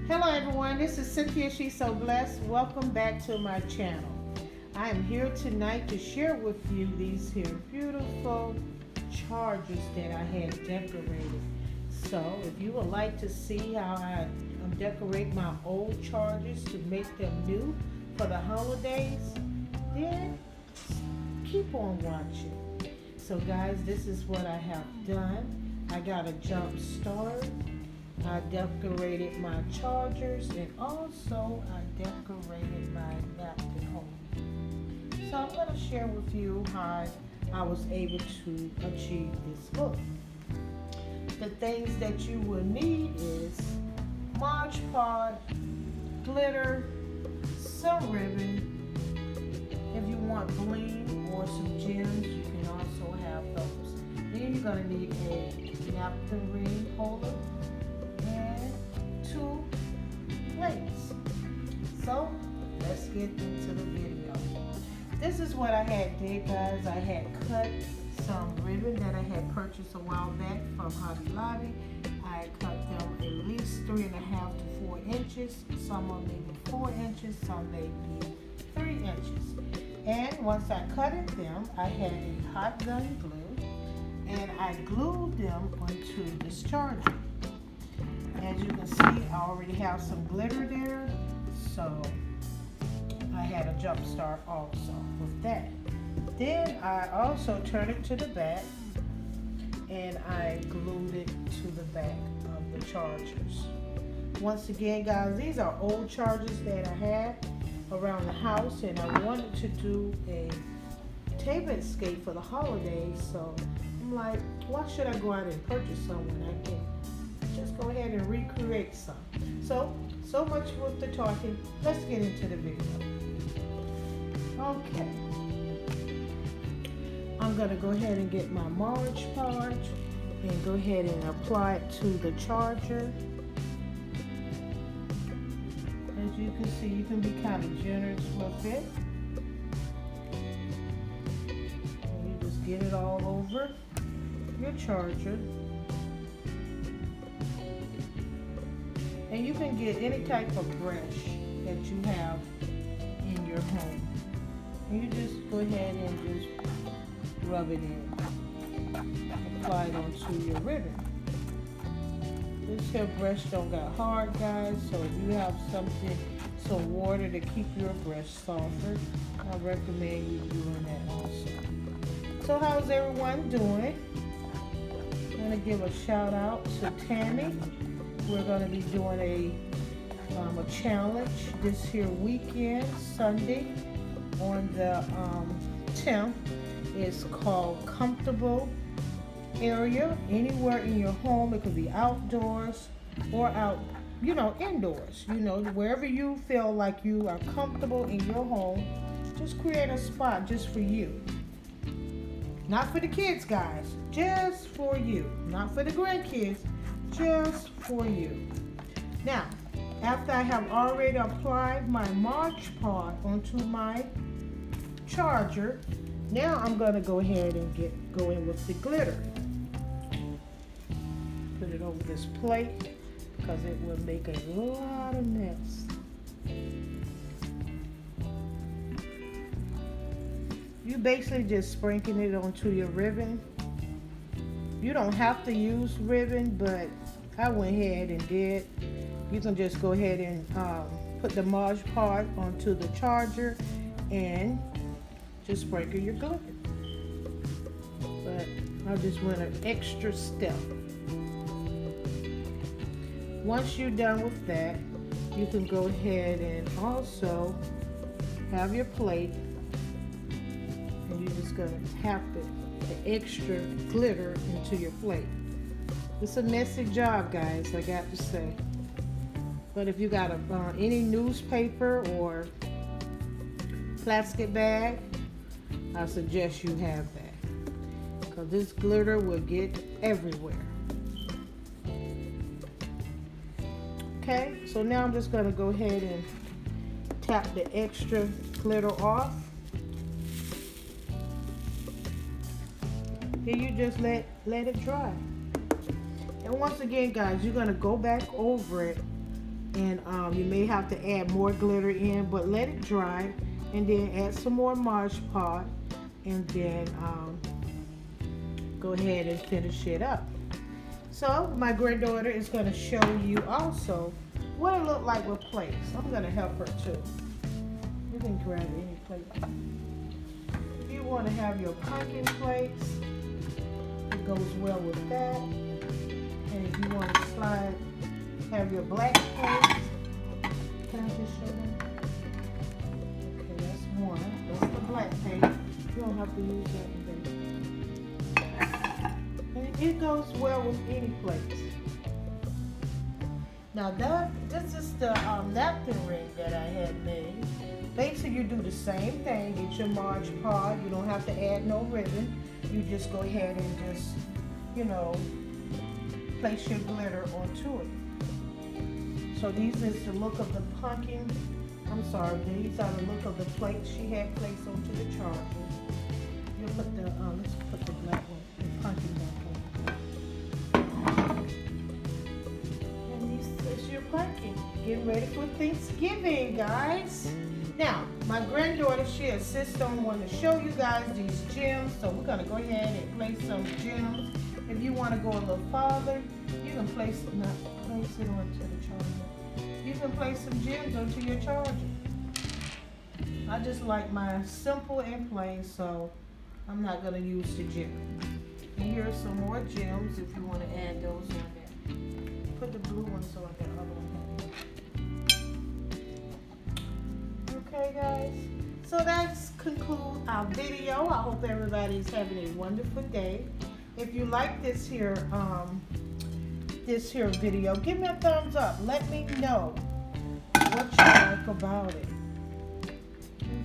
Hello everyone, this is Cynthia, She's So Blessed. Welcome back to my channel. I am here tonight to share with you these here beautiful chargers that I had decorated. So if you would like to see how I decorate my old chargers to make them new for the holidays, then keep on watching. So guys, this is what I have done. I got a jump start. I decorated my chargers and also I decorated my napkin holder. So I'm going to share with you how I was able to achieve this look. The things that you will need is Mod Podge, glitter, some ribbon. If you want bling or some gems, you can also have those. Then you're going to need a napkin ring holder and 2 plates. So let's get into the video. This is what I had did, guys. I had cut some ribbon that I had purchased a while back from Hobby Lobby. I cut them at least 3.5 to 4 inches. Some are maybe 4 inches, some maybe 3 inches. And once I cutted them, I had a hot gun glue and I glued them onto this charger. As you can see, I already have some glitter there, so I had a jump start also with that. Then I also turned it to the back and I glued it to the back of the chargers. Once again, guys, these are old chargers that I had around the house, and I wanted to do a table escape for the holidays, so I'm like, why should I go out and purchase some when I can just go ahead and recreate some? So much with the talking. Let's get into the video. Okay. I'm going to go ahead and get my Mod Podge and go ahead and apply it to the charger. As you can see, you can be kind of generous with it. And you just get it all over your charger. And you can get any type of brush that you have in your home. And you just go ahead and just rub it in. Apply it onto your ribbon. This here brush don't got hard, guys, so if you have some water to keep your brush softer, I recommend you doing that also. So how's everyone doing? I'm going to give a shout out to Tammy. We're going to be doing a challenge this here weekend, Sunday, on the 10th. It's called Comfortable Area. Anywhere in your home. It could be outdoors or indoors. Wherever you feel like you are comfortable in your home, just create a spot just for you. Not for the kids, guys. Just for you. Not for the grandkids. Just for you. Now, after I have already applied my Mod Podge onto my charger, now I'm going to go ahead and go in with the glitter. Put it over this plate because it will make a lot of mess. You basically just sprinkle it onto your ribbon. You don't have to use ribbon, but I went ahead and did. You can just go ahead and put the Mod Podge onto the charger and just sprinkle your glitter. But I just went an extra step. Once you're done with that, you can go ahead and also have your plate, and you're just going to tap the extra glitter into your plate. It's a messy job, guys, I got to say. But if you got any newspaper or plastic bag, I suggest you have that, because this glitter will get everywhere. Okay, so now I'm just going to go ahead and tap the extra glitter off. Then you just let it dry. And once again, guys, you're going to go back over it And you may have to add more glitter in, but let it dry, and then add some more Mod Podge, and then go ahead and finish it up. So my granddaughter is going to show you also what it looked like with plates. I'm going to help her too. You can grab any plate. If you want to have your pumpkin plates, it goes well with that. And if you want to slide, have your black plates. Can I just show them? Okay, that's one. That's the black plate. You don't have to use that today. And it goes well with any plates. Now this is the napkin ring that I had made. Basically, you do the same thing. Get your Mod Podge. You don't have to add no ribbon. You just go ahead and just, place your glitter onto it. So these is the look of the pumpkin. These are the look of the plates she had placed onto the charger. You put the let's put the black one, the pumpkin back on. And this is your pumpkin. Getting ready for Thanksgiving, guys. Now, my granddaughter, she insists on wanting to show you guys these gems, so we're gonna go ahead and place some gems. If you want to go a little farther, you can place it onto the charger. You can place some gems onto your charger. I just like mine simple and plain, so I'm not gonna use the gem. And here's some more gems if you want to add those on there. Put the blue ones on that other one. Okay, guys, so that's conclude our video. I hope everybody's having a wonderful day. If you like this here video, give me a thumbs up. Let me know what you like about it.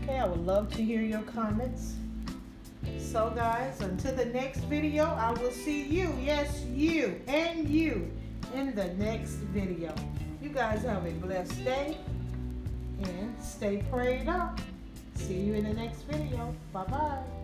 Okay, I would love to hear your comments. So guys, until the next video, I will see you, yes, you and you, in the next video. You guys have a blessed day. And stay prayed up. See you in the next video. Bye-bye.